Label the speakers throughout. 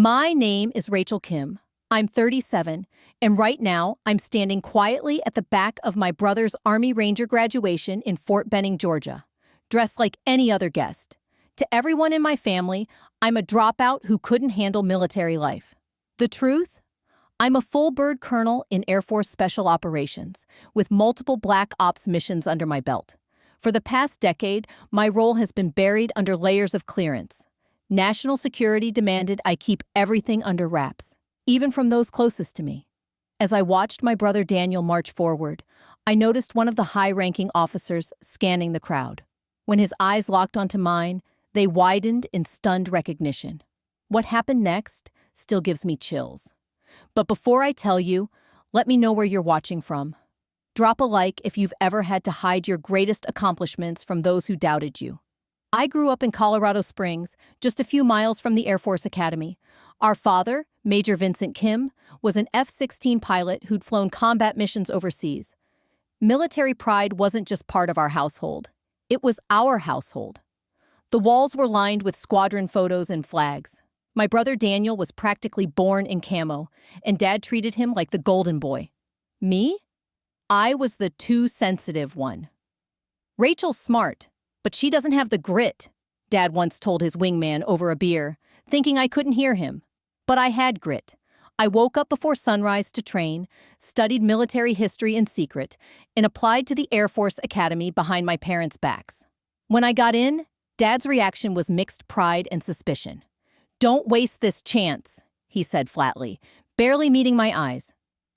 Speaker 1: My name is Rachel Kim. I'm 37, and right now I'm standing quietly at the back of my brother's Army Ranger graduation in Fort Benning, Georgia, dressed like any other guest. To everyone in my family, I'm a dropout who couldn't handle military life. The truth? I'm a full-bird colonel in Air Force Special Operations, with multiple Black Ops missions under my belt. For the past decade, my role has been buried under layers of clearance. National security demanded I keep everything under wraps, even from those closest to me. As I watched my brother Daniel march forward, I noticed one of the high-ranking officers scanning the crowd. When his eyes locked onto mine, they widened in stunned recognition. What happened next still gives me chills. But before I tell you, let me know where you're watching from. Drop a like if you've ever had to hide your greatest accomplishments from those who doubted you. I grew up in Colorado Springs, just a few miles from the Air Force Academy. Our father, Major Vincent Kim, was an F-16 pilot who'd flown combat missions overseas. Military pride wasn't just part of our household. It was our household. The walls were lined with squadron photos and flags. My brother Daniel was practically born in camo, and Dad treated him like the golden boy. Me? I was the too sensitive one. Rachel's smart, but she doesn't have the grit, Dad once told his wingman over a beer, thinking I couldn't hear him. But I had grit. I woke up before sunrise to train, studied military history in secret, and applied to the Air Force Academy behind my parents' backs. When I got in, Dad's reaction was mixed pride and suspicion. "Don't waste this chance," he said flatly, barely meeting my eyes.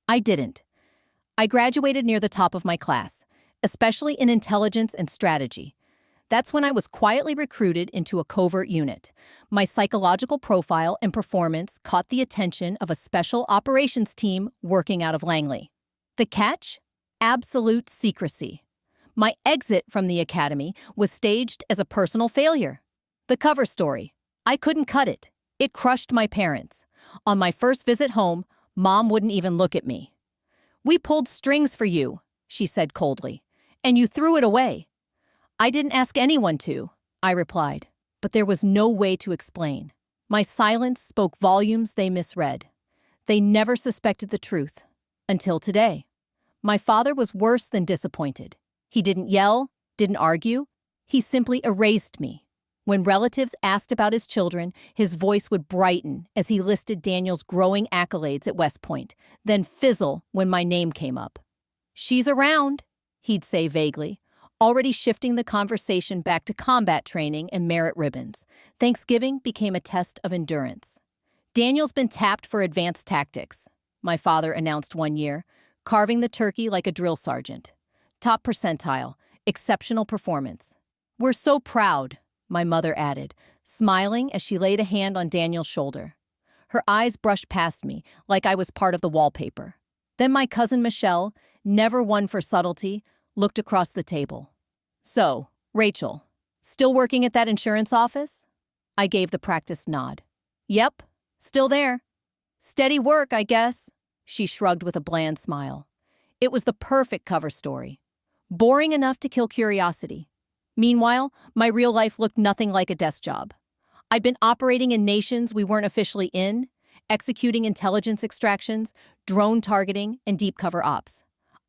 Speaker 1: I didn't. I graduated near the top of my class, especially in intelligence and strategy. That's when I was quietly recruited into a covert unit. My psychological profile and performance caught the attention of a special operations team working out of Langley. The catch? Absolute secrecy. My exit from the academy was staged as a personal failure. The cover story. I couldn't cut it. It crushed my parents. On my first visit home, Mom wouldn't even look at me. "We pulled strings for you," she said coldly, "and you threw it away." "I didn't ask anyone to," I replied, but there was no way to explain. My silence spoke volumes they misread. They never suspected the truth. Until today. My father was worse than disappointed. He didn't yell, didn't argue. He simply erased me. When relatives asked about his children, his voice would brighten as he listed Daniel's growing accolades at West Point, then fizzle when my name came up. "She's around," he'd say vaguely, already shifting the conversation back to combat training and merit ribbons. Thanksgiving became a test of endurance. "Daniel's been tapped for advanced tactics," my father announced one year, carving the turkey like a drill sergeant. "Top percentile, exceptional performance." "We're so proud," my mother added, smiling as she laid a hand on Daniel's shoulder. Her eyes brushed past me, like I was part of the wallpaper. Then my cousin Michelle, never one for subtlety, looked across the table. "So, Rachel, still working at that insurance office?" I gave the practiced nod. "Yep, still there." "Steady work, I guess," she shrugged with a bland smile. It was the perfect cover story. Boring enough to kill curiosity. Meanwhile, my real life looked nothing like a desk job. I'd been operating in nations we weren't officially in, executing intelligence extractions, drone targeting, and deep cover ops.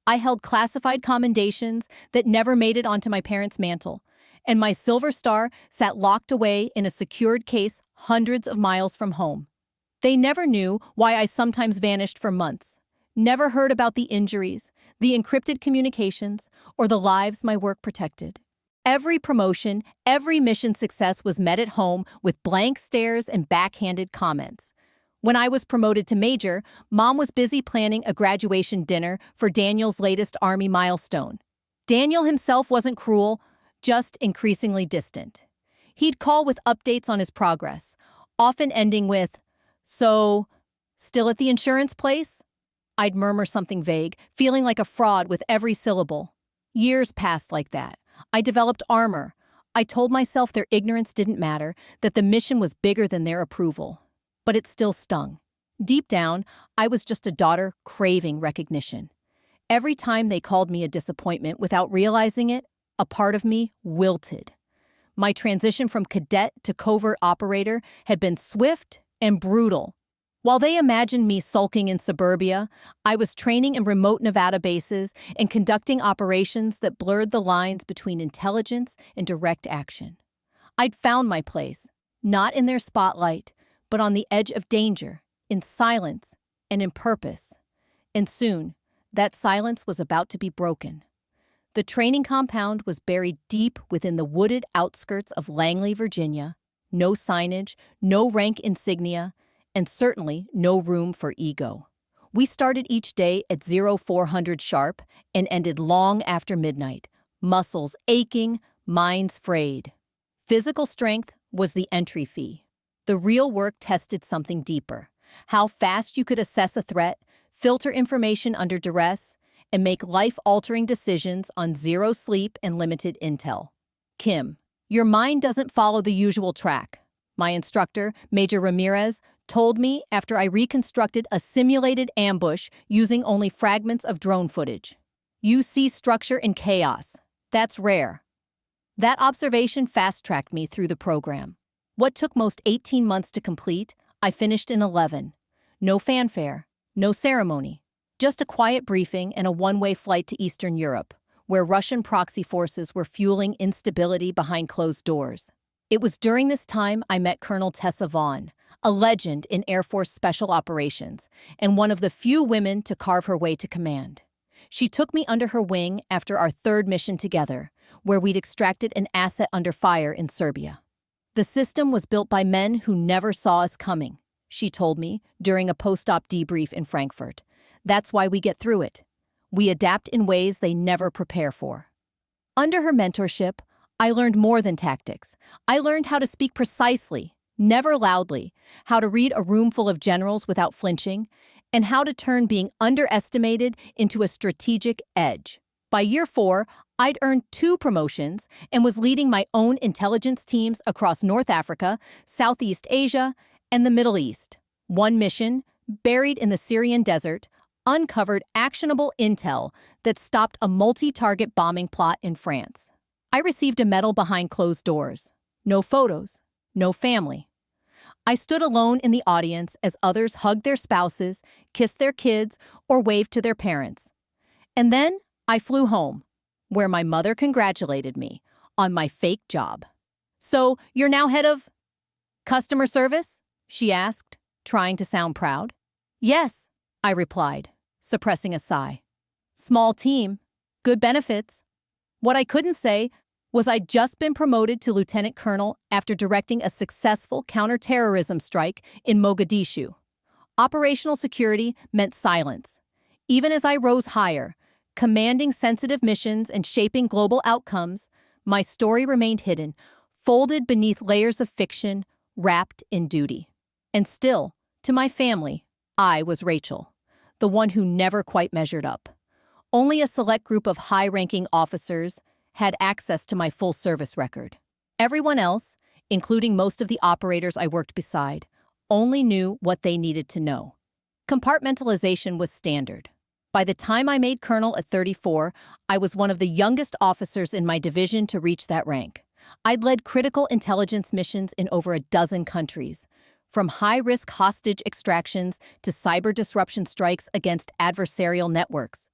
Speaker 1: I held classified commendations that never made it onto my parents' mantle, and my silver star sat locked away in a secured case hundreds of miles from home. They never knew why I sometimes vanished for months, never heard about the injuries, the encrypted communications, or the lives my work protected. Every promotion, every mission success was met at home with blank stares and backhanded comments. When I was promoted to major, Mom was busy planning a graduation dinner for Daniel's latest Army milestone. Daniel himself wasn't cruel, just increasingly distant. He'd call with updates on his progress, often ending with, "So, still at the insurance place?" I'd murmur something vague, feeling like a fraud with every syllable. Years passed like that. I developed armor. I told myself their ignorance didn't matter, that the mission was bigger than their approval. But it still stung. Deep down, I was just a daughter craving recognition. Every time they called me a disappointment without realizing it, a part of me wilted. My transition from cadet to covert operator had been swift and brutal. While they imagined me sulking in suburbia, I was training in remote Nevada bases and conducting operations that blurred the lines between intelligence and direct action. I'd found my place, not in their spotlight, but on the edge of danger, in silence and in purpose. And soon, that silence was about to be broken. The training compound was buried deep within the wooded outskirts of Langley, Virginia. No signage, no rank insignia, and certainly no room for ego. We started each day at 0400 sharp and ended long after midnight, muscles aching, minds frayed. Physical strength was the entry fee. The real work tested something deeper: how fast you could assess a threat, filter information under duress, and make life-altering decisions on zero sleep and limited intel. Kim, your mind doesn't follow the usual track, my instructor, Major Ramirez, told me after I reconstructed a simulated ambush using only fragments of drone footage. You see structure in chaos. That's rare. That observation fast-tracked me through the program. What took most 18 months to complete, I finished in 11. No fanfare, no ceremony, just a quiet briefing and a one-way flight to Eastern Europe, where Russian proxy forces were fueling instability behind closed doors. It was during this time I met Colonel Tessa Vaughn, a legend in Air Force Special Operations, and one of the few women to carve her way to command. She took me under her wing after our third mission together, where we'd extracted an asset under fire in Serbia. The system was built by men who never saw us coming, she told me during a post-op debrief in Frankfurt. That's why we get through it. We adapt in ways they never prepare for. Under her mentorship, I learned more than tactics. I learned how to speak precisely, never loudly, how to read a room full of generals without flinching, and how to turn being underestimated into a strategic edge. By year 4, I'd earned 2 promotions and was leading my own intelligence teams across North Africa, Southeast Asia, and the Middle East. One mission, buried in the Syrian desert, uncovered actionable intel that stopped a multi-target bombing plot in France. I received a medal behind closed doors. No photos, no family. I stood alone in the audience as others hugged their spouses, kissed their kids, or waved to their parents. And then I flew home, where my mother congratulated me on my fake job. "So, you're now head of customer service?" she asked, trying to sound proud. "Yes," I replied, suppressing a sigh. "Small team, good benefits." What I couldn't say was I'd just been promoted to lieutenant colonel after directing a successful counterterrorism strike in Mogadishu. Operational security meant silence. Even as I rose higher, commanding sensitive missions and shaping global outcomes, my story remained hidden, folded beneath layers of fiction, wrapped in duty. And still, to my family, I was Rachel, the one who never quite measured up. Only a select group of high-ranking officers had access to my full service record. Everyone else, including most of the operators I worked beside, only knew what they needed to know. Compartmentalization was standard. By the time I made colonel at 34, I was one of the youngest officers in my division to reach that rank. I'd led critical intelligence missions in over a dozen countries, from high-risk hostage extractions to cyber disruption strikes against adversarial networks.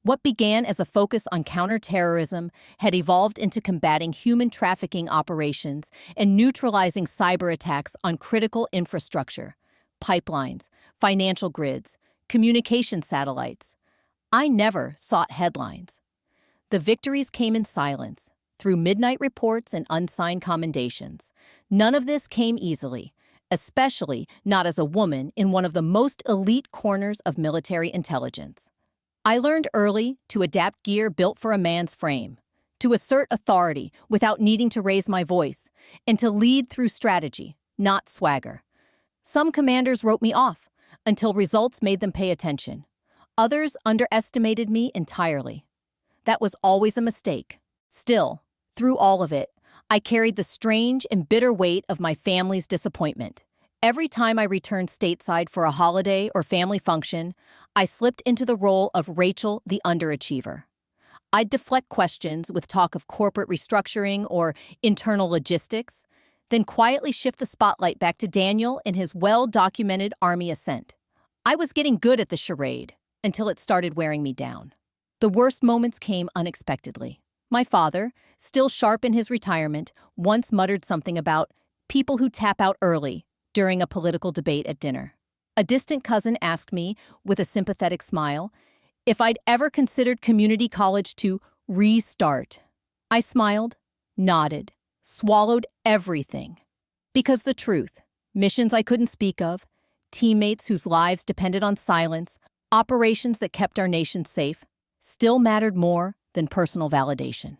Speaker 1: What began as a focus on counterterrorism had evolved into combating human trafficking operations and neutralizing cyber attacks on critical infrastructure, pipelines, financial grids, communication satellites. I never sought headlines. The victories came in silence, through midnight reports and unsigned commendations. None of this came easily, especially not as a woman in one of the most elite corners of military intelligence. I learned early to adapt gear built for a man's frame, to assert authority without needing to raise my voice, and to lead through strategy, not swagger. Some commanders wrote me off until results made them pay attention. Others underestimated me entirely. That was always a mistake. Still, through all of it, I carried the strange and bitter weight of my family's disappointment. Every time I returned stateside for a holiday or family function, I slipped into the role of Rachel the underachiever. I'd deflect questions with talk of corporate restructuring or internal logistics, then quietly shift the spotlight back to Daniel and his well-documented army ascent. I was getting good at the charade until it started wearing me down. The worst moments came unexpectedly. My father, still sharp in his retirement, once muttered something about people who tap out early during a political debate at dinner. A distant cousin asked me, with a sympathetic smile, if I'd ever considered community college to restart. I smiled, nodded, swallowed everything. Because the truth, missions I couldn't speak of, teammates whose lives depended on silence, operations that kept our nation safe, still mattered more than personal validation.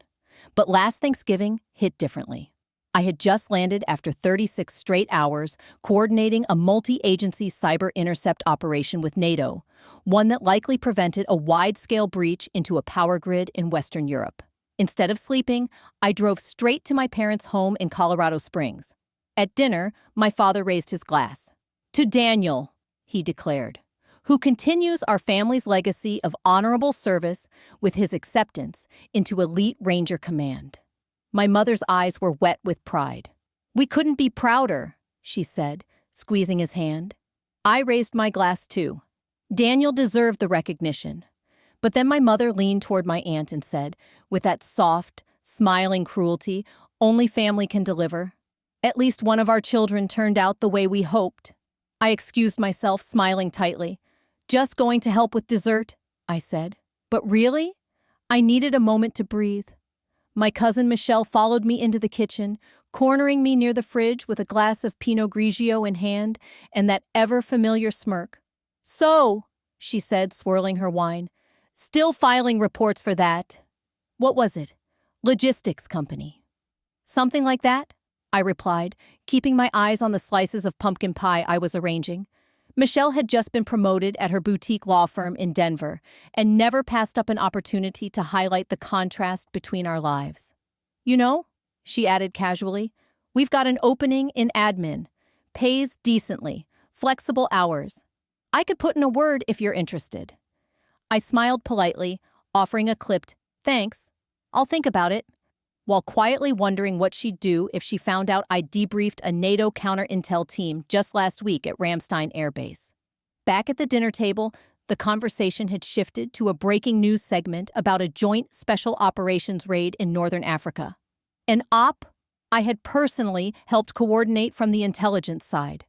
Speaker 1: But last Thanksgiving hit differently. I had just landed after 36 straight hours coordinating a multi-agency cyber intercept operation with NATO, one that likely prevented a wide-scale breach into a power grid in Western Europe. Instead of sleeping, I drove straight to my parents' home in Colorado Springs. At dinner, my father raised his glass. "To Daniel," he declared, "who continues our family's legacy of honorable service with his acceptance into Elite Ranger Command." My mother's eyes were wet with pride. "We couldn't be prouder," she said, squeezing his hand. I raised my glass too. Daniel deserved the recognition. But then my mother leaned toward my aunt and said, with that soft, smiling cruelty only family can deliver, "At least one of our children turned out the way we hoped." I excused myself, smiling tightly. "Just going to help with dessert," I said. But really, I needed a moment to breathe. My cousin Michelle followed me into the kitchen, cornering me near the fridge with a glass of Pinot Grigio in hand and that ever-familiar smirk. "So," she said, swirling her wine, "still filing reports for that. What was it? Logistics company." "Something like that," I replied, keeping my eyes on the slices of pumpkin pie I was arranging. Michelle had just been promoted at her boutique law firm in Denver and never passed up an opportunity to highlight the contrast between our lives. "You know," she added casually, "we've got an opening in admin. Pays decently, flexible hours. I could put in a word if you're interested." I smiled politely, offering a clipped, "Thanks, I'll think about it," while quietly wondering what she'd do if she found out I debriefed a NATO counter-intel team just last week at Ramstein Air Base. Back at the dinner table, the conversation had shifted to a breaking news segment about a joint special operations raid in Northern Africa. An op I had personally helped coordinate from the intelligence side.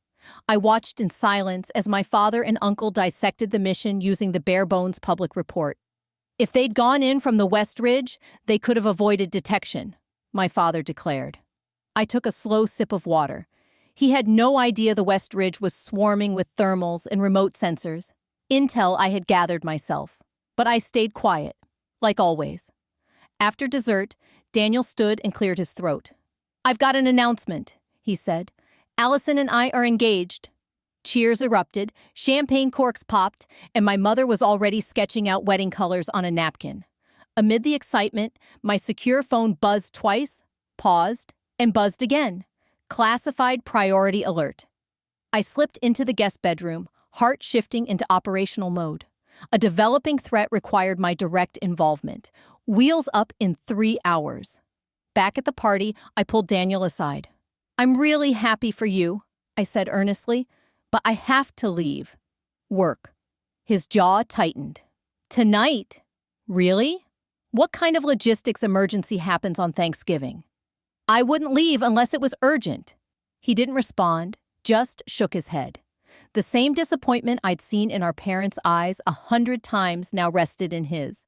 Speaker 1: I watched in silence as my father and uncle dissected the mission using the bare-bones public report. "If they'd gone in from the West Ridge, they could have avoided detection," my father declared. I took a slow sip of water. He had no idea the West Ridge was swarming with thermals and remote sensors. Intel I had gathered myself, but I stayed quiet, like always. After dessert, Daniel stood and cleared his throat. "I've got an announcement," he said. "Allison and I are engaged." Cheers erupted, champagne corks popped, and my mother was already sketching out wedding colors on a napkin. Amid the excitement, my secure phone buzzed twice, paused, and buzzed again. Classified priority alert. I slipped into the guest bedroom, heart shifting into operational mode. A developing threat required my direct involvement. Wheels up in 3 hours. Back at the party, I pulled Daniel aside. "I'm really happy for you," I said earnestly, "but I have to leave. Work." His jaw tightened. "Tonight? Really? What kind of logistics emergency happens on Thanksgiving?" "I wouldn't leave unless it was urgent." He didn't respond, just shook his head. The same disappointment I'd seen in our parents' eyes 100 times now rested in his.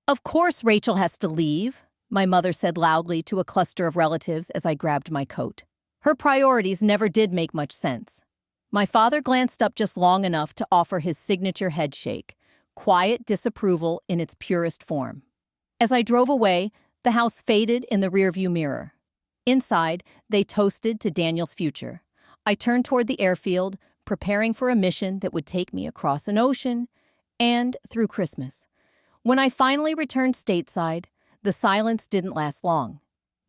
Speaker 1: "Of course Rachel has to leave," my mother said loudly to a cluster of relatives as I grabbed my coat. "Her priorities never did make much sense." My father glanced up just long enough to offer his signature head shake, quiet disapproval in its purest form. As I drove away, the house faded in the rearview mirror. Inside, they toasted to Daniel's future. I turned toward the airfield, preparing for a mission that would take me across an ocean and through Christmas. When I finally returned stateside, the silence didn't last long.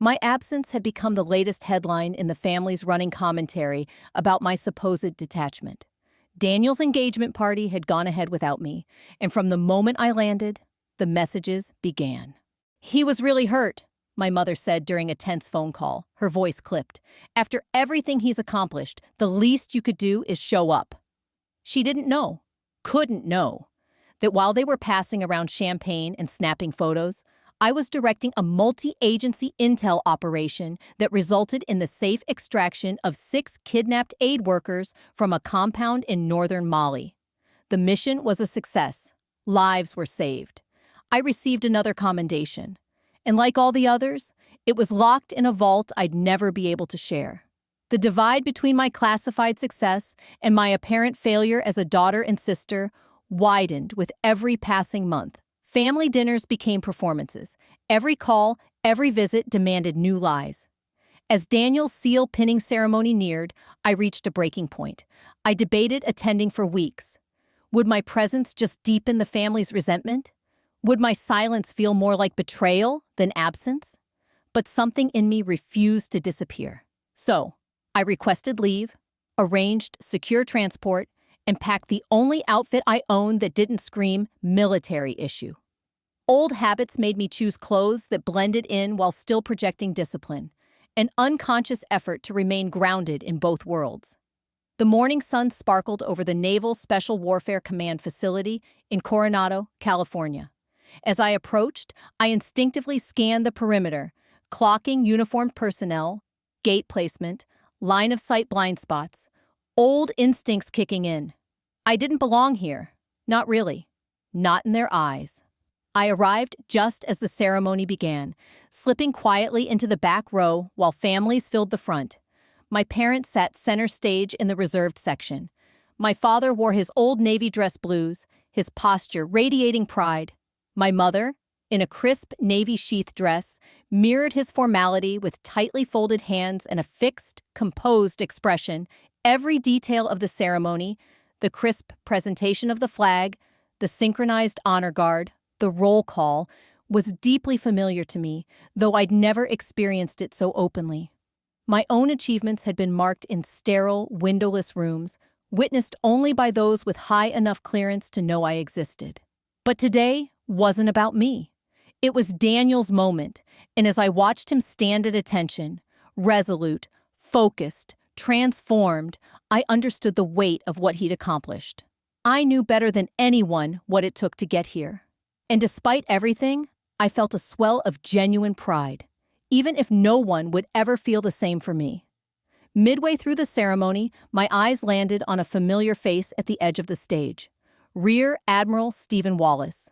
Speaker 1: My absence had become the latest headline in the family's running commentary about my supposed detachment. Daniel's engagement party had gone ahead without me, and from the moment I landed, the messages began. "He was really hurt," my mother said during a tense phone call, her voice clipped. After everything he's accomplished, the least you could do is show up. She couldn't know, that while they were passing around champagne and snapping photos, I was directing a multi-agency intel operation that resulted in the safe extraction of 6 kidnapped aid workers from a compound in northern Mali. The mission was a success. Lives were saved. I received another commendation. And like all the others, it was locked in a vault I'd never be able to share. The divide between my classified success and my apparent failure as a daughter and sister widened with every passing month. Family dinners became performances. Every call, every visit demanded new lies. As Daniel's seal pinning ceremony neared, I reached a breaking point. I debated attending for weeks. Would my presence just deepen the family's resentment? Would my silence feel more like betrayal than absence? But something in me refused to disappear. So, I requested leave, arranged secure transport, and packed the only outfit I owned that didn't scream military issue. Old habits made me choose clothes that blended in while still projecting discipline, an unconscious effort to remain grounded in both worlds. The morning sun sparkled over the Naval Special Warfare Command facility in Coronado, California. As I approached, I instinctively scanned the perimeter, clocking uniformed personnel, gate placement, line-of-sight blind spots, old instincts kicking in. I didn't belong here. Not really. Not in their eyes. I arrived just as the ceremony began, slipping quietly into the back row while families filled the front. My parents sat center stage in the reserved section. My father wore his old navy dress blues, his posture radiating pride. My mother, in a crisp navy sheath dress, mirrored his formality with tightly folded hands and a fixed, composed expression. Every detail of the ceremony, the crisp presentation of the flag, the synchronized honor guard, the roll call, was deeply familiar to me, though I'd never experienced it so openly. My own achievements had been marked in sterile, windowless rooms, witnessed only by those with high enough clearance to know I existed. But today wasn't about me. It was Daniel's moment, and as I watched him stand at attention, resolute, focused, transformed, I understood the weight of what he'd accomplished. I knew better than anyone what it took to get here. And despite everything, I felt a swell of genuine pride, even if no one would ever feel the same for me. Midway through the ceremony, my eyes landed on a familiar face at the edge of the stage. Rear Admiral Stephen Wallace.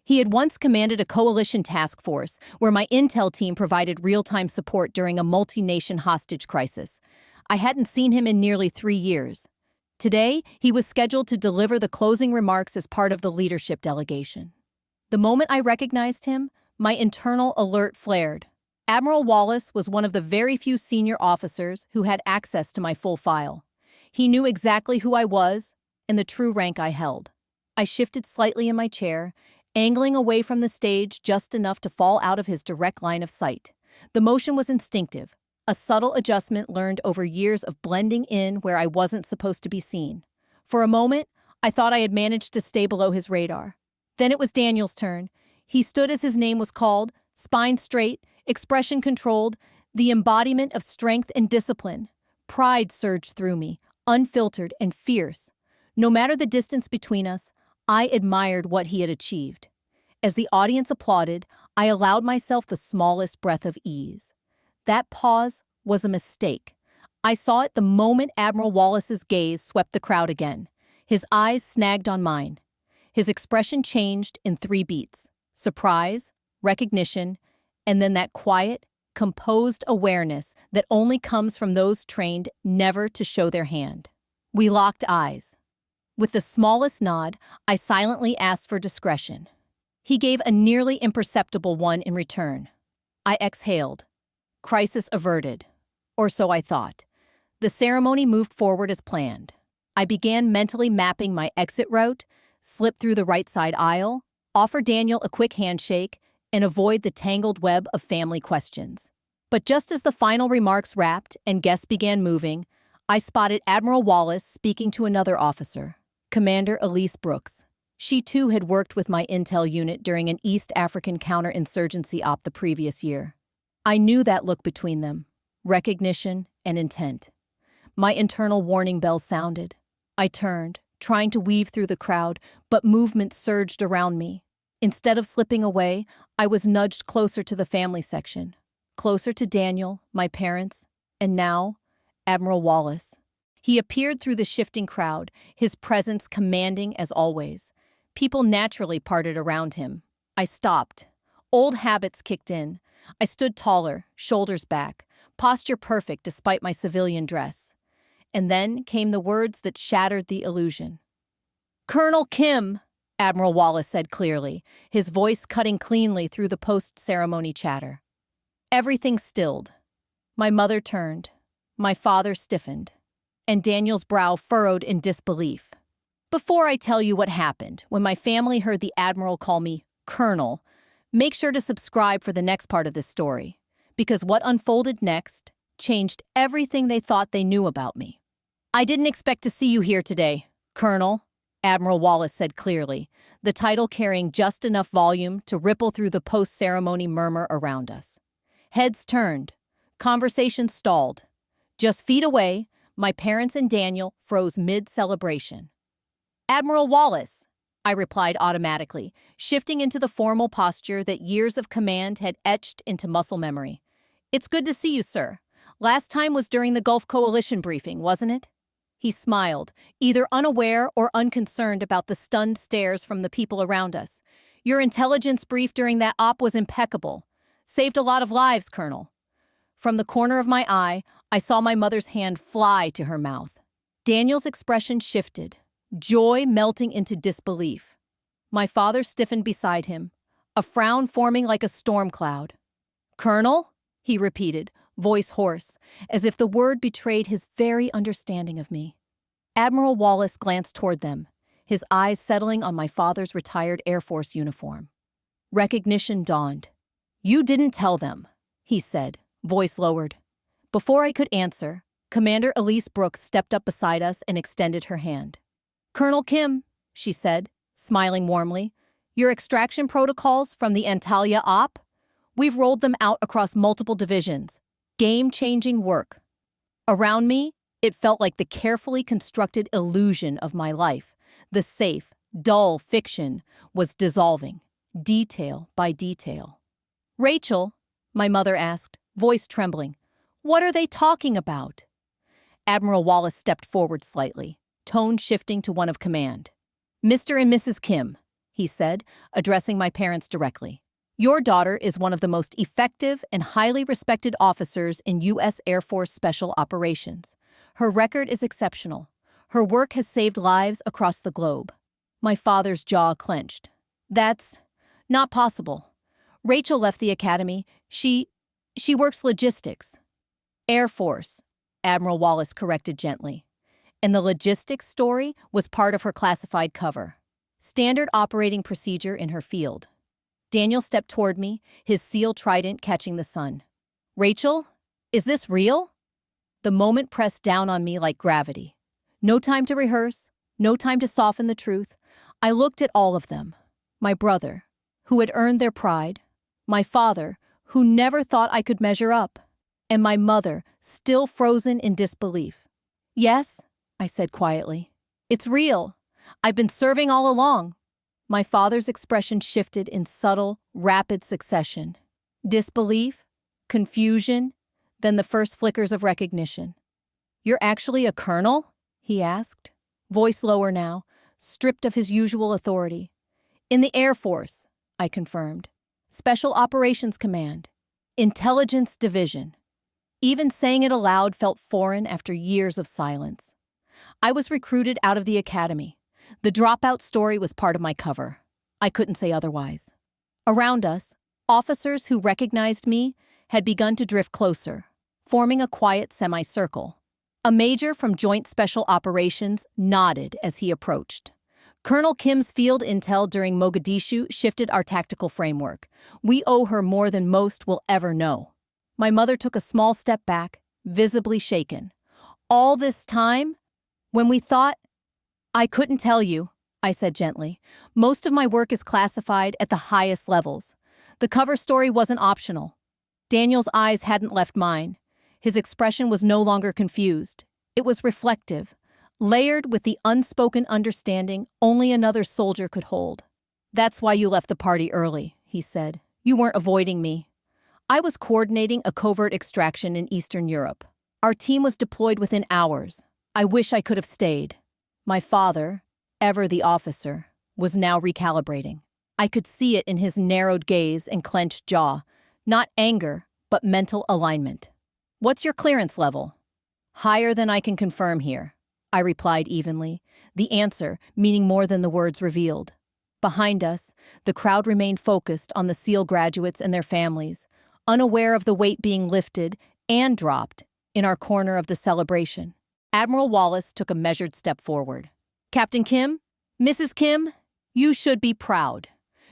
Speaker 1: He had once commanded a coalition task force where my intel team provided real-time support during a multi-nation hostage crisis. I hadn't seen him in nearly 3 years. Today, he was scheduled to deliver the closing remarks as part of the leadership delegation. The moment I recognized him, my internal alert flared. Admiral Wallace was one of the very few senior officers who had access to my full file. He knew exactly who I was and the true rank I held. I shifted slightly in my chair, angling away from the stage just enough to fall out of his direct line of sight. The motion was instinctive, a subtle adjustment learned over years of blending in where I wasn't supposed to be seen. For a moment, I thought I had managed to stay below his radar. Then it was Daniel's turn. He stood as his name was called, spine straight, expression controlled, the embodiment of strength and discipline. Pride surged through me, unfiltered and fierce. No matter the distance between us, I admired what he had achieved. As the audience applauded, I allowed myself the smallest breath of ease. That pause was a mistake. I saw it the moment Admiral Wallace's gaze swept the crowd again. His eyes snagged on mine. His expression changed in 3 beats: surprise, recognition, and then that quiet, composed awareness that only comes from those trained never to show their hand. We locked eyes. With the smallest nod, I silently asked for discretion. He gave a nearly imperceptible one in return. I exhaled. Crisis averted. Or so I thought. The ceremony moved forward as planned. I began mentally mapping my exit route, slip through the right side aisle, offer Daniel a quick handshake, and avoid the tangled web of family questions. But just as the final remarks wrapped and guests began moving, I spotted Admiral Wallace speaking to another officer, Commander Elise Brooks. She too had worked with my intel unit during an East African counterinsurgency op the previous year. I knew that look between them, recognition and intent. My internal warning bell sounded. I turned, trying to weave through the crowd, but movement surged around me. Instead of slipping away, I was nudged closer to the family section, closer to Daniel, my parents, and now, Admiral Wallace. He appeared through the shifting crowd, his presence commanding as always. People naturally parted around him. I stopped. Old habits kicked in. I stood taller, shoulders back, posture perfect despite my civilian dress. And then came the words that shattered the illusion. "Colonel Kim," Admiral Wallace said clearly, his voice cutting cleanly through the post-ceremony chatter. Everything stilled. My mother turned. My father stiffened. And Daniel's brow furrowed in disbelief. Before I tell you what happened when my family heard the Admiral call me Colonel, make sure to subscribe for the next part of this story, because what unfolded next changed everything they thought they knew about me. "I didn't expect to see you here today, Colonel," Admiral Wallace said clearly, the title carrying just enough volume to ripple through the post-ceremony murmur around us. Heads turned. Conversation stalled. Just feet away, my parents and Daniel froze mid-celebration. "Admiral Wallace," I replied automatically, shifting into the formal posture that years of command had etched into muscle memory. "It's good to see you, sir. Last time was during the Gulf Coalition briefing, wasn't it?" He smiled, either unaware or unconcerned about the stunned stares from the people around us. "Your intelligence brief during that op was impeccable. Saved a lot of lives, Colonel." From the corner of my eye, I saw my mother's hand fly to her mouth. Daniel's expression shifted, joy melting into disbelief. My father stiffened beside him, a frown forming like a storm cloud. "Colonel?" he repeated, voice hoarse, as if the word betrayed his very understanding of me. Admiral Wallace glanced toward them, his eyes settling on my father's retired Air Force uniform. Recognition dawned. "You didn't tell them," he said, voice lowered. Before I could answer, Commander Elise Brooks stepped up beside us and extended her hand. "Colonel Kim," she said, smiling warmly, "your extraction protocols from the Antalya op? We've rolled them out across multiple divisions. Game-changing work." Around me, it felt like the carefully constructed illusion of my life. The safe, dull fiction was dissolving, detail by detail. "Rachel," my mother asked, voice trembling, "what are they talking about?" Admiral Wallace stepped forward slightly, tone shifting to one of command. "Mr. and Mrs. Kim," he said, addressing my parents directly. "Your daughter is one of the most effective and highly respected officers in U.S. Air Force Special Operations. Her record is exceptional. Her work has saved lives across the globe." My father's jaw clenched. "That's not possible. Rachel left the academy. She works logistics." "Air Force," Admiral Wallace corrected gently. And the logistics story was part of her classified cover. Standard operating procedure in her field. Daniel stepped toward me, his seal trident catching the sun. "Rachel, is this real?" The moment pressed down on me like gravity. No time to rehearse, no time to soften the truth. I looked at all of them. My brother, who had earned their pride. My father, who never thought I could measure up. And my mother, still frozen in disbelief. "Yes," I said quietly. "It's real. I've been serving all along." My father's expression shifted in subtle, rapid succession. Disbelief, confusion, then the first flickers of recognition. "You're actually a colonel?" he asked, voice lower now, stripped of his usual authority. "In the Air Force," I confirmed. "Special Operations Command. Intelligence Division." Even saying it aloud felt foreign after years of silence. I was recruited out of the academy. The dropout story was part of my cover. I couldn't say otherwise. Around us, officers who recognized me had begun to drift closer, forming a quiet semicircle. A major from Joint Special Operations nodded as he approached. "Colonel Kim's field intel during Mogadishu shifted our tactical framework. We owe her more than most will ever know." My mother took a small step back, visibly shaken. "All this time? When we thought—" "I couldn't tell you," I said gently. "Most of my work is classified at the highest levels. The cover story wasn't optional." Daniel's eyes hadn't left mine. His expression was no longer confused. It was reflective, layered with the unspoken understanding only another soldier could hold. "That's why you left the party early," he said. "You weren't avoiding me. I was coordinating a covert extraction in Eastern Europe. Our team was deployed within hours. I wish I could have stayed." My father, ever the officer, was now recalibrating. I could see it in his narrowed gaze and clenched jaw. Not anger, but mental alignment. "What's your clearance level?" "Higher than I can confirm here," I replied evenly, the answer meaning more than the words revealed. Behind us, the crowd remained focused on the SEAL graduates and their families, unaware of the weight being lifted and dropped in our corner of the celebration. Admiral Wallace took a measured step forward. "Captain Kim, Mrs. Kim, you should be proud.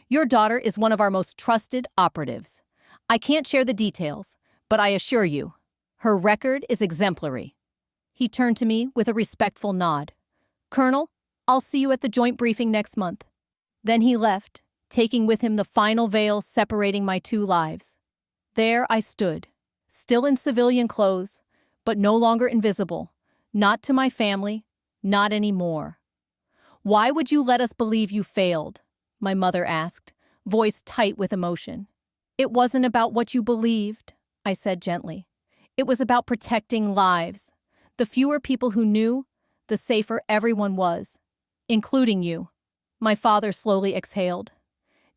Speaker 1: Your daughter is one of our most trusted operatives. I can't share the details, but I assure you, her record is exemplary." He turned to me with a respectful nod. "Colonel, I'll see you at the joint briefing next month." Then he left, taking with him the final veil separating my two lives. There I stood, still in civilian clothes, but no longer invisible. Not to my family, not anymore. "Why would you let us believe you failed?" my mother asked, voice tight with emotion. "It wasn't about what you believed," I said gently. "It was about protecting lives. The fewer people who knew, the safer everyone was, including you." My father slowly exhaled.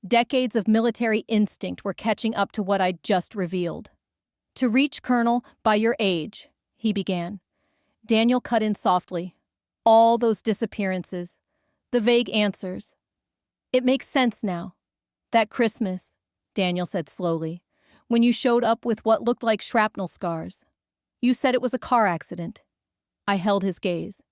Speaker 1: Decades of military instinct were catching up to what I'd just revealed. "To reach, Colonel, by your age," he began. Daniel cut in softly. "All those disappearances, the vague answers. It makes sense now. That Christmas," Daniel said slowly, "when you showed up with what looked like shrapnel scars. You said it was a car accident." I held his gaze.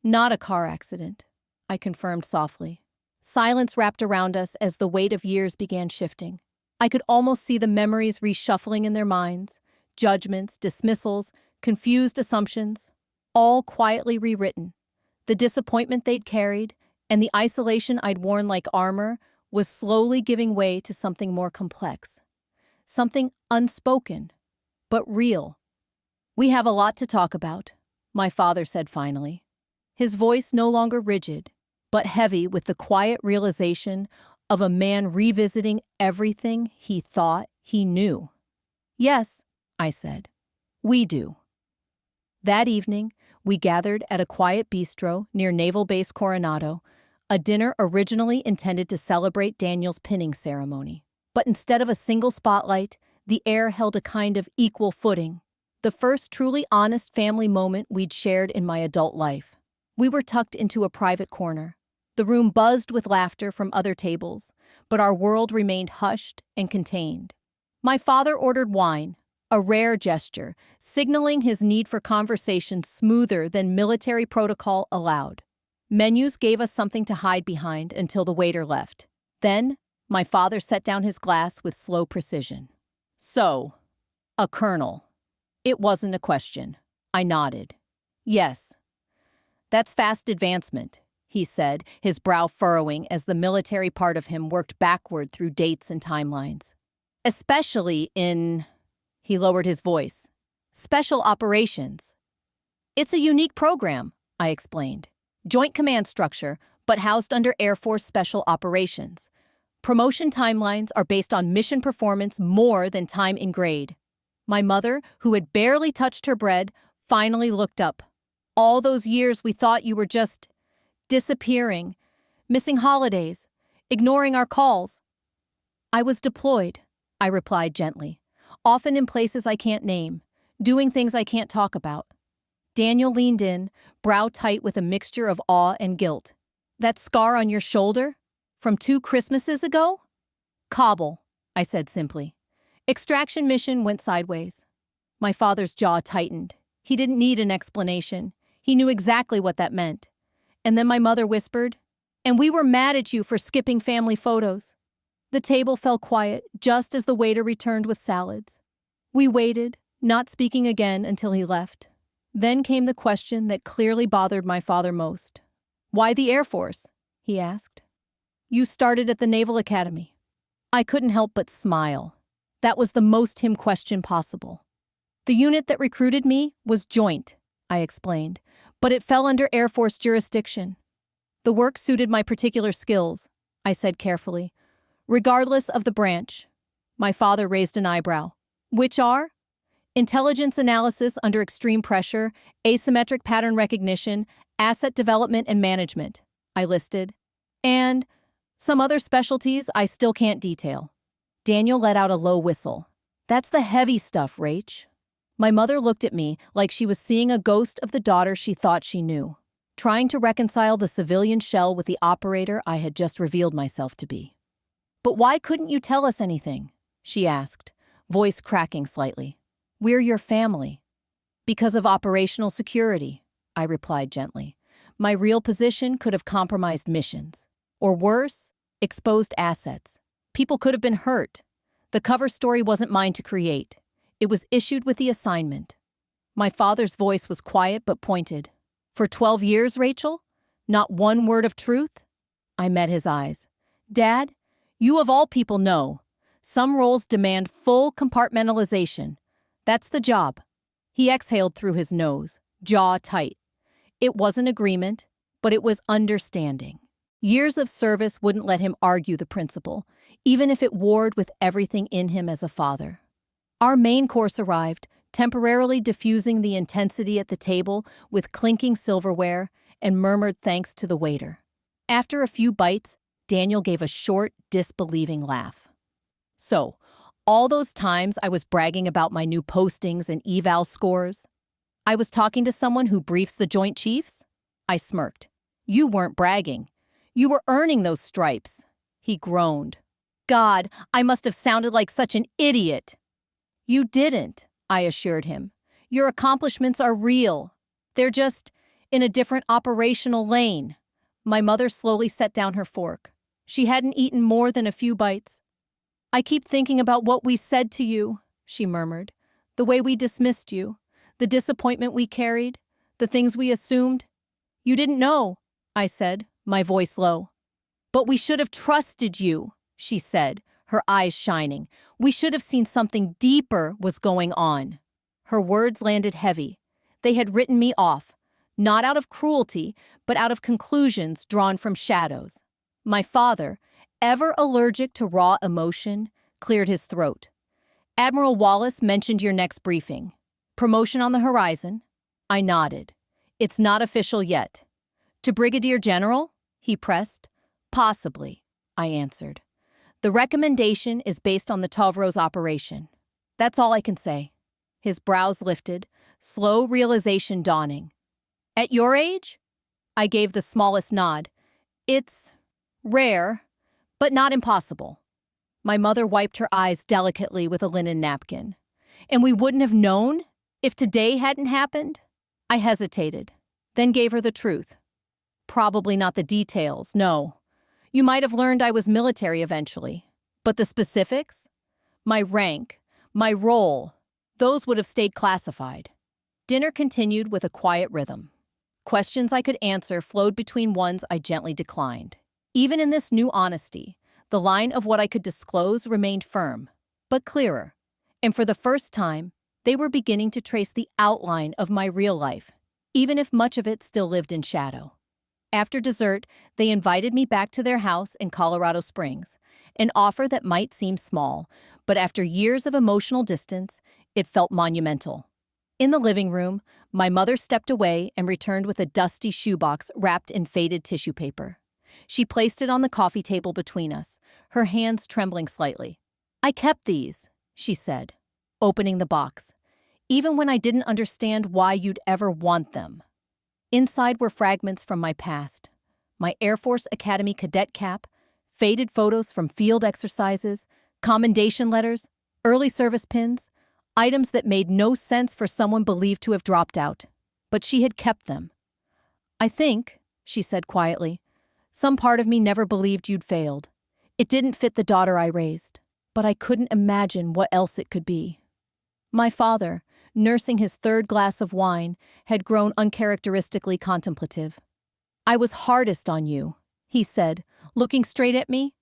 Speaker 1: "Not a car accident," I confirmed softly. Silence wrapped around us as the weight of years began shifting. I could almost see the memories reshuffling in their minds, judgments, dismissals, confused assumptions, all quietly rewritten. The disappointment they'd carried, and the isolation I'd worn like armor, was slowly giving way to something more complex. Something unspoken, but real. "We have a lot to talk about," my father said finally. His voice no longer rigid, but heavy with the quiet realization of a man revisiting everything he thought he knew. "Yes," I said, "we do." That evening, we gathered at a quiet bistro near Naval Base Coronado, a dinner originally intended to celebrate Daniel's pinning ceremony. But instead of a single spotlight, the air held a kind of equal footing, the first truly honest family moment we'd shared in my adult life. We were tucked into a private corner. The room buzzed with laughter from other tables, but our world remained hushed and contained. My father ordered wine, a rare gesture, signaling his need for conversation smoother than military protocol allowed. Menus gave us something to hide behind until the waiter left. Then, my father set down his glass with slow precision. "So, a colonel." It wasn't a question. I nodded. "Yes. That's fast advancement," he said, his brow furrowing as the military part of him worked backward through dates and timelines. "Especially in," he lowered his voice, "special operations." "It's a unique program," I explained. "Joint command structure, but housed under Air Force Special Operations. Promotion timelines are based on mission performance more than time in grade." My mother, who had barely touched her bread, finally looked up. "All those years we thought you were just disappearing, missing holidays, ignoring our calls." "I was deployed," I replied gently, "often in places I can't name, doing things I can't talk about." Daniel leaned in, brow tight with a mixture of awe and guilt. "That scar on your shoulder? From 2 Christmases ago?" "Kabul," I said simply. "Extraction mission went sideways." My father's jaw tightened. He didn't need an explanation. He knew exactly what that meant. And then my mother whispered, "And we were mad at you for skipping family photos." The table fell quiet just as the waiter returned with salads. We waited, not speaking again until he left. Then came the question that clearly bothered my father most. "Why the Air Force?" he asked. "You started at the Naval Academy." I couldn't help but smile. That was the most him question possible. The unit that recruited me was Joint, I explained, but it fell under Air Force jurisdiction. The work suited my particular skills, I said carefully, regardless of the branch. My father raised an eyebrow. Which are? Intelligence analysis under extreme pressure, asymmetric pattern recognition, asset development and management, I listed. And some other specialties I still can't detail. Daniel let out a low whistle. That's the heavy stuff, Rach. My mother looked at me like she was seeing a ghost of the daughter she thought she knew, trying to reconcile the civilian shell with the operator I had just revealed myself to be. But why couldn't you tell us anything? She asked, voice cracking slightly. We're your family. Because of operational security, I replied gently. My real position could have compromised missions. Or worse, exposed assets. People could have been hurt. The cover story wasn't mine to create. It was issued with the assignment. My father's voice was quiet but pointed. For 12 years, Rachel? Not one word of truth? I met his eyes. Dad, you of all people know. Some roles demand full compartmentalization. That's the job. He exhaled through his nose, jaw tight. It wasn't agreement, but it was understanding. Years of service wouldn't let him argue the principle, even if it warred with everything in him as a father. Our main course arrived, temporarily diffusing the intensity at the table with clinking silverware and murmured thanks to the waiter. After a few bites, Daniel gave a short, disbelieving laugh. So, all those times I was bragging about my new postings and eval scores? I was talking to someone who briefs the Joint Chiefs? I smirked. You weren't bragging. You were earning those stripes. He groaned. God, I must have sounded like such an idiot. You didn't, I assured him. Your accomplishments are real. They're just in a different operational lane. My mother slowly set down her fork. She hadn't eaten more than a few bites. I keep thinking about what we said to you, she murmured. The way we dismissed you, the disappointment we carried, the things we assumed. You didn't know, I said, my voice low. But we should have trusted you, she said, her eyes shining. We should have seen something deeper was going on. Her words landed heavy. They had written me off, not out of cruelty, but out of conclusions drawn from shadows. My father, ever allergic to raw emotion, cleared his throat. Admiral Wallace mentioned your next briefing. Promotion on the horizon? I nodded. It's not official yet. To Brigadier General? He pressed. Possibly, I answered. The recommendation is based on the Tavros operation. That's all I can say. His brows lifted, slow realization dawning. At your age? I gave the smallest nod. It's rare, but not impossible. My mother wiped her eyes delicately with a linen napkin. And we wouldn't have known if today hadn't happened? I hesitated, then gave her the truth. Probably not the details, no. You might have learned I was military eventually. But the specifics? My rank, my role, those would have stayed classified. Dinner continued with a quiet rhythm. Questions I could answer flowed between ones I gently declined. Even in this new honesty, the line of what I could disclose remained firm, but clearer. And for the first time, they were beginning to trace the outline of my real life, even if much of it still lived in shadow. After dessert, they invited me back to their house in Colorado Springs, an offer that might seem small, but after years of emotional distance, it felt monumental. In the living room, my mother stepped away and returned with a dusty shoebox wrapped in faded tissue paper. She placed it on the coffee table between us, her hands trembling slightly. I kept these, she said, opening the box, even when I didn't understand why you'd ever want them. Inside were fragments from my past, my Air Force Academy cadet cap, faded photos from field exercises, commendation letters, early service pins, items that made no sense for someone believed to have dropped out. But she had kept them. I think, she said quietly, some part of me never believed you'd failed. It didn't fit the daughter I raised, but I couldn't imagine what else it could be. My father, nursing his third glass of wine, had grown uncharacteristically contemplative. I was hardest on you, he said, looking straight at me.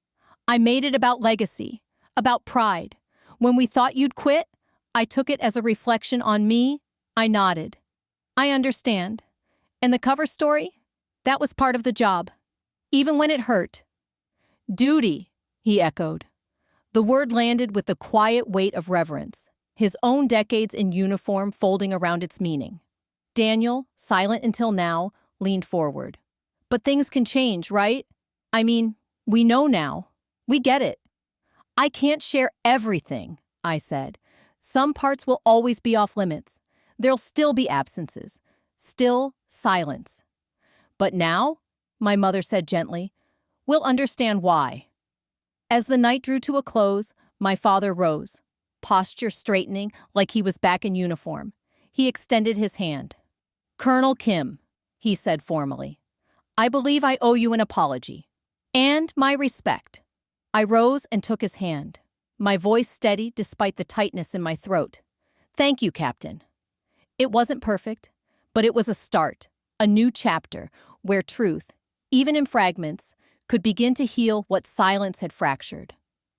Speaker 1: I made it about legacy, about pride. When we thought you'd quit, I took it as a reflection on me. I nodded. I understand. And the cover story? That was part of the job. Even when it hurt. Duty, he echoed. The word landed with the quiet weight of reverence, his own decades in uniform folding around its meaning. Daniel, silent until now, leaned forward. But things can change, right? I mean, we know now. We get it. I can't share everything, I said. Some parts will always be off limits. There'll still be absences. Still silence. But now, my mother said gently, we'll understand why. As the night drew to a close, my father rose, posture straightening like he was back in uniform. He extended his hand. Colonel Kim, he said formally, I believe I owe you an apology. And my respect. I rose and took his hand, my voice steady despite the tightness in my throat. Thank you, Captain. It wasn't perfect, but it was a start, a new chapter where truth, even in fragments, could begin to heal what silence had fractured.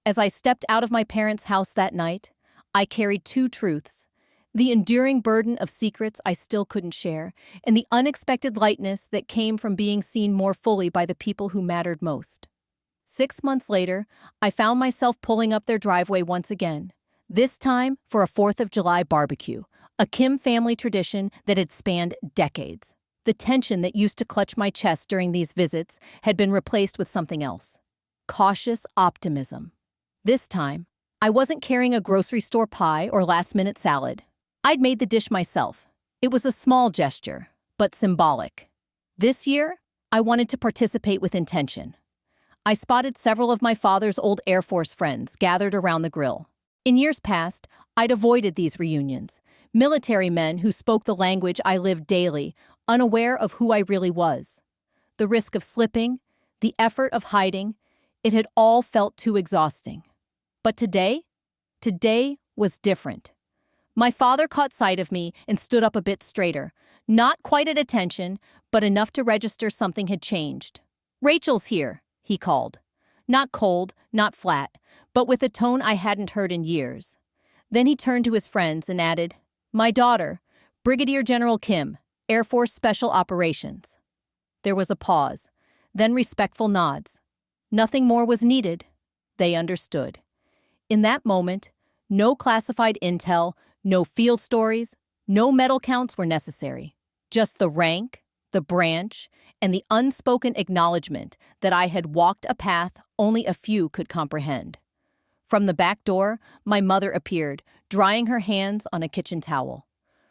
Speaker 1: As I stepped out of my parents' house that night, I carried two truths: the enduring burden of secrets I still couldn't share, and the unexpected lightness that came from being seen more fully by the people who mattered most. 6 months later, I found myself pulling up their driveway once again, this time for a 4th of July barbecue, a Kim family tradition that had spanned decades. The tension that used to clutch my chest during these visits had been replaced with something else: cautious optimism. This time, I wasn't carrying a grocery store pie or last-minute salad. I'd made the dish myself. It was a small gesture, but symbolic. This year, I wanted to participate with intention. I spotted several of my father's old Air Force friends gathered around the grill. In years past, I'd avoided these reunions, military men who spoke the language I lived daily, unaware of who I really was. The risk of slipping, the effort of hiding, it had all felt too exhausting. But today was different. My father caught sight of me and stood up a bit straighter, not quite at attention, but enough to register something had changed. Rachel's here, he called. Not cold, not flat, but with a tone I hadn't heard in years. Then he turned to his friends and added, my daughter, Brigadier General Kim, Air Force Special Operations. There was a pause, then respectful nods. Nothing more was needed. They understood. In that moment, no classified intel, no field stories, no medal counts were necessary. Just the rank, the branch, and the unspoken acknowledgement that I had walked a path only a few could comprehend. From the back door, my mother appeared, drying her hands on a kitchen towel.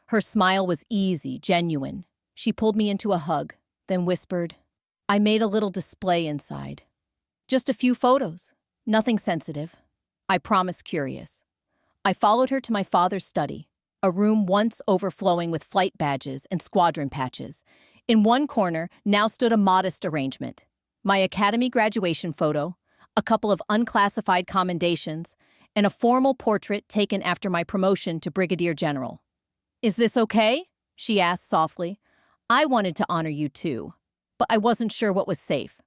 Speaker 1: Her smile was easy, genuine. She pulled me into a hug, then whispered, I made a little display inside. Just a few photos, nothing sensitive. I promised curious. I followed her to my father's study, a room once overflowing with flight badges and squadron patches. In one corner now stood a modest arrangement: my academy graduation photo, a couple of unclassified commendations, and a formal portrait taken after my promotion to Brigadier General. Is this okay? She asked softly. I wanted to honor you too, but I wasn't sure what was safe.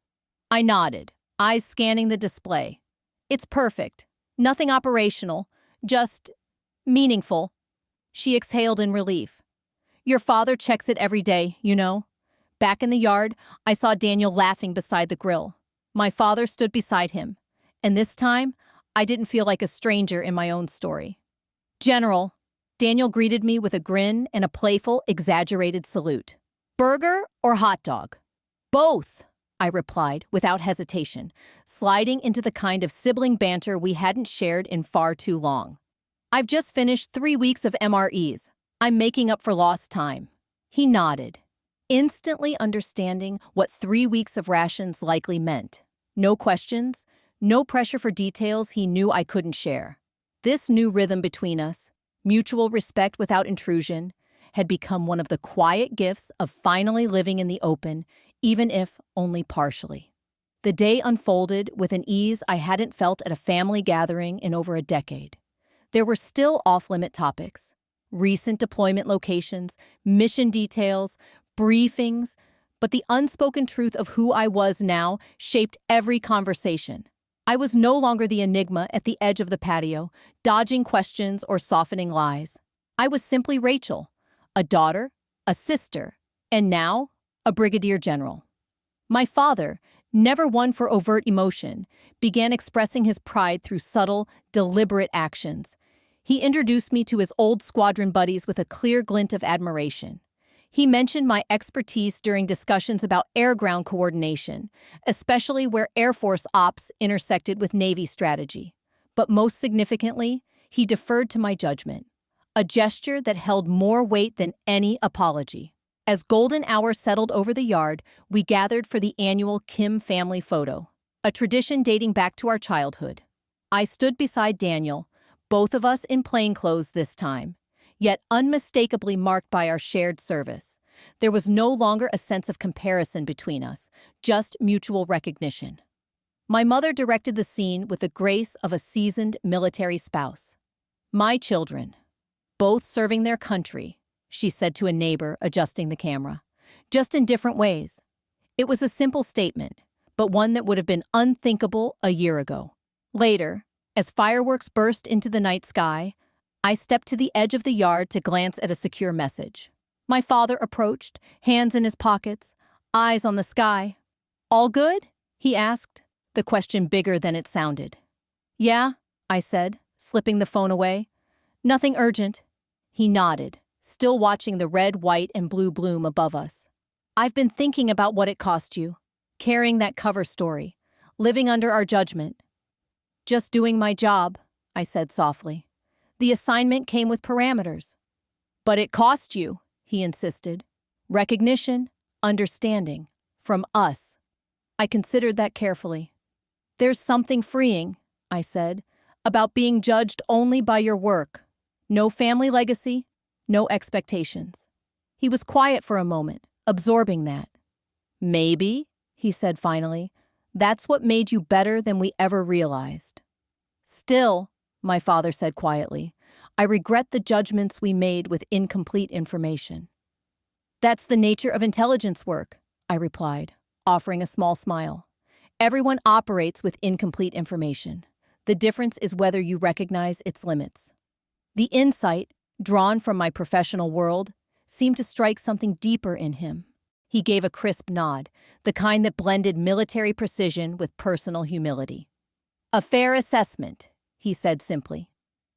Speaker 1: I nodded, eyes scanning the display. It's perfect. Nothing operational, just meaningful. She exhaled in relief. Your father checks it every day, you know. Back in the yard, I saw Daniel laughing beside the grill. My father stood beside him, and this time, I didn't feel like a stranger in my own story. General, Daniel greeted me with a grin and a playful, exaggerated salute. Burger or hot dog? Both, I replied without hesitation, sliding into the kind of sibling banter we hadn't shared in far too long. I've just finished 3 weeks of MREs. I'm making up for lost time. He nodded, instantly understanding what 3 weeks of rations likely meant. No questions, no pressure for details he knew I couldn't share. This new rhythm between us, mutual respect without intrusion, had become one of the quiet gifts of finally living in the open, even if only partially. The day unfolded with an ease I hadn't felt at a family gathering in over a decade. There were still off-limit topics: recent deployment locations, mission details, briefings, but the unspoken truth of who I was now shaped every conversation. I was no longer the enigma at the edge of the patio, dodging questions or softening lies. I was simply Rachel, a daughter, a sister, and now a brigadier general. My father, never one for overt emotion, began expressing his pride through subtle, deliberate actions. He introduced me to his old squadron buddies with a clear glint of admiration. He mentioned my expertise during discussions about air-ground coordination, especially where Air Force ops intersected with Navy strategy. But most significantly, he deferred to my judgment, a gesture that held more weight than any apology. As golden hour settled over the yard, we gathered for the annual Kim family photo, a tradition dating back to our childhood. I stood beside Daniel, both of us in plainclothes this time, yet unmistakably marked by our shared service. There was no longer a sense of comparison between us, just mutual recognition. My mother directed the scene with the grace of a seasoned military spouse. "My children, both serving their country," she said to a neighbor adjusting the camera, "just in different ways." It was a simple statement, but one that would have been unthinkable a year ago. Later, as fireworks burst into the night sky, I stepped to the edge of the yard to glance at a secure message. My father approached, hands in his pockets, eyes on the sky. "All good?" he asked, the question bigger than it sounded. "Yeah," I said, slipping the phone away. "Nothing urgent." He nodded, still watching the red, white, and blue bloom above us. "I've been thinking about what it cost you, carrying that cover story, living under our judgment." "Just doing my job," I said softly. "The assignment came with parameters." "But it cost you," he insisted. "Recognition, understanding, from us." I considered that carefully. "There's something freeing," I said, "about being judged only by your work. No family legacy, no expectations." He was quiet for a moment, absorbing that. "Maybe," he said finally, "that's what made you better than we ever realized." "Still," my father said quietly, "I regret the judgments we made with incomplete information." "That's the nature of intelligence work," I replied, offering a small smile. "Everyone operates with incomplete information. The difference is whether you recognize its limits." The insight, drawn from my professional world, seemed to strike something deeper in him. He gave a crisp nod, the kind that blended military precision with personal humility. "A fair assessment," he said simply.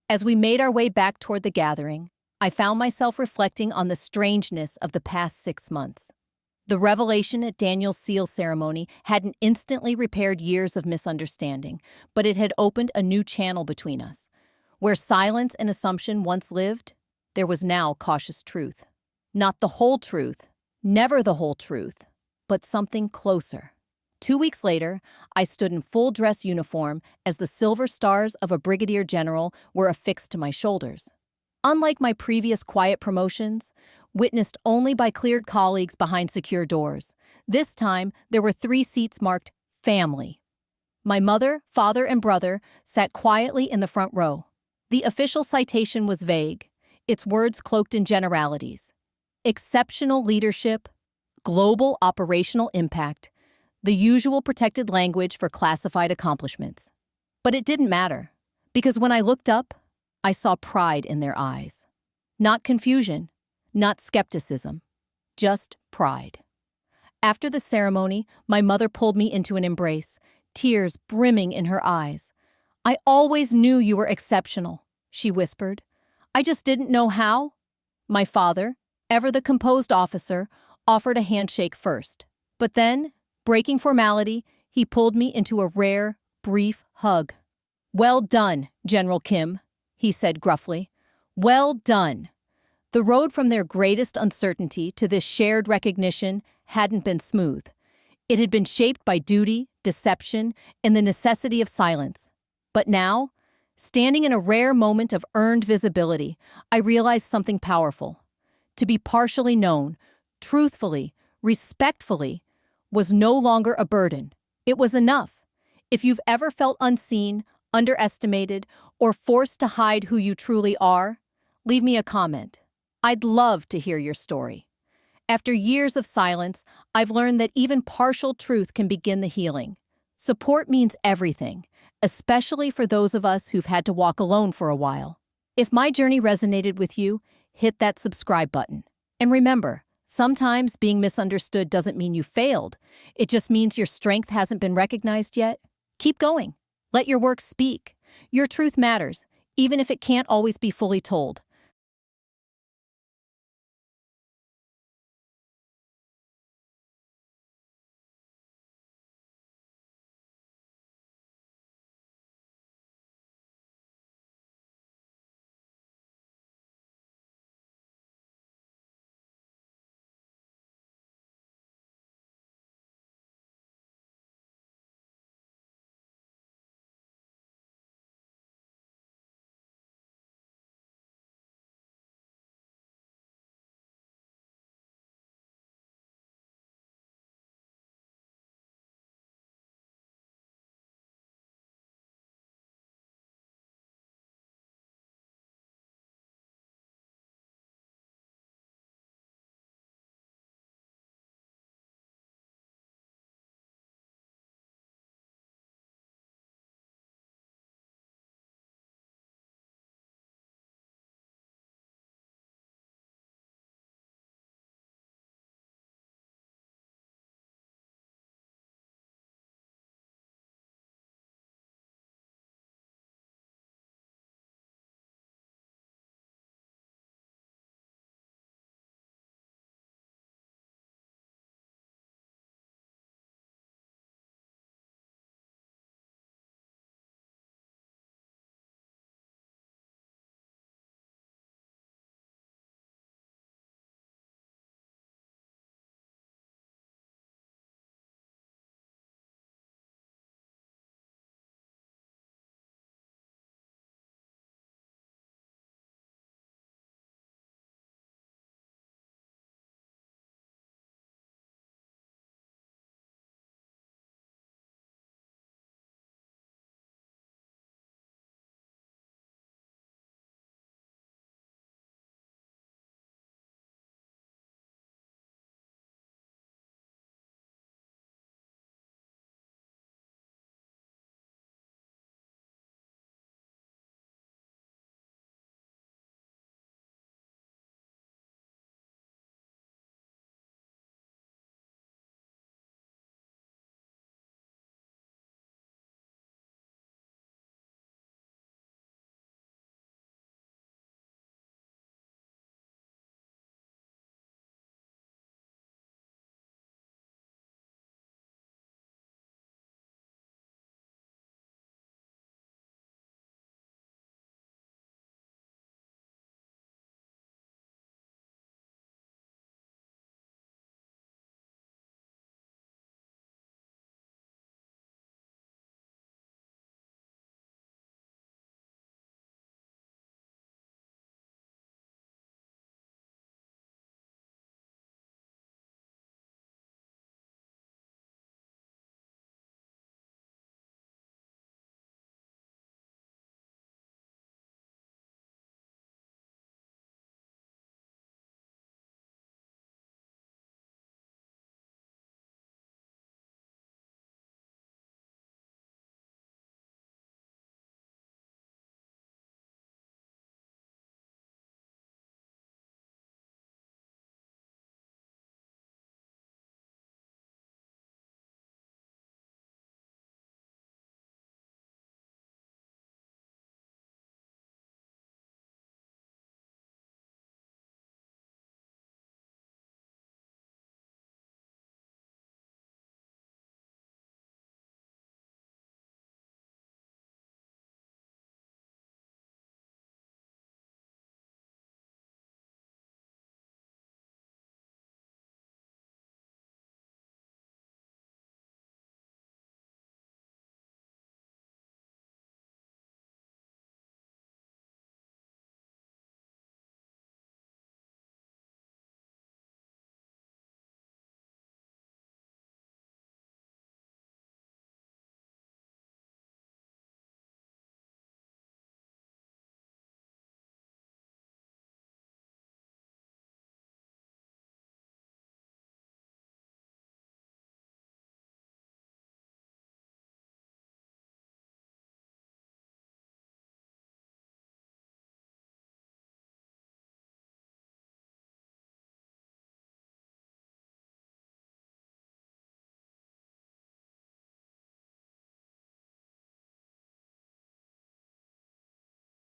Speaker 1: As we made our way back toward the gathering, I found myself reflecting on the strangeness of the past 6 months. The revelation at Daniel's seal ceremony hadn't instantly repaired years of misunderstanding, but it had opened a new channel between us. Where silence and assumption once lived, there was now cautious truth. Not the whole truth, never the whole truth, but something closer. 2 weeks later, I stood in full dress uniform as the silver stars of a brigadier general were affixed to my shoulders. Unlike my previous quiet promotions, witnessed only by cleared colleagues behind secure doors, this time there were 3 seats marked family. My mother, father, and brother sat quietly in the front row. The official citation was vague, its words cloaked in generalities. Exceptional leadership, global operational impact, the usual protected language for classified accomplishments. But it didn't matter, because when I looked up, I saw pride in their eyes. Not confusion, not skepticism, just pride. After the ceremony, my mother pulled me into an embrace, tears brimming in her eyes. "I always knew you were exceptional," she whispered. "I just didn't know how." My father, ever the composed officer, offered a handshake first. But then, breaking formality, he pulled me into a rare, brief hug. "Well done, General Kim," he said gruffly. "Well done." The road from their greatest uncertainty to this shared recognition hadn't been smooth. It had been shaped by duty, deception, and the necessity of silence. But now, standing in a rare moment of earned visibility, I realized something powerful. To be partially known, truthfully, respectfully, was no longer a burden. It was enough. If you've ever felt unseen, underestimated, or forced to hide who you truly are, leave me a comment. I'd love to hear your story. After years of silence, I've learned that even partial truth can begin the healing. Support means everything, especially for those of us who've had to walk alone for a while. If my journey resonated with you, hit that subscribe button. And remember, sometimes being misunderstood doesn't mean you failed. It just means your strength hasn't been recognized yet. Keep going. Let your work speak. Your truth matters, even if it can't always be fully told.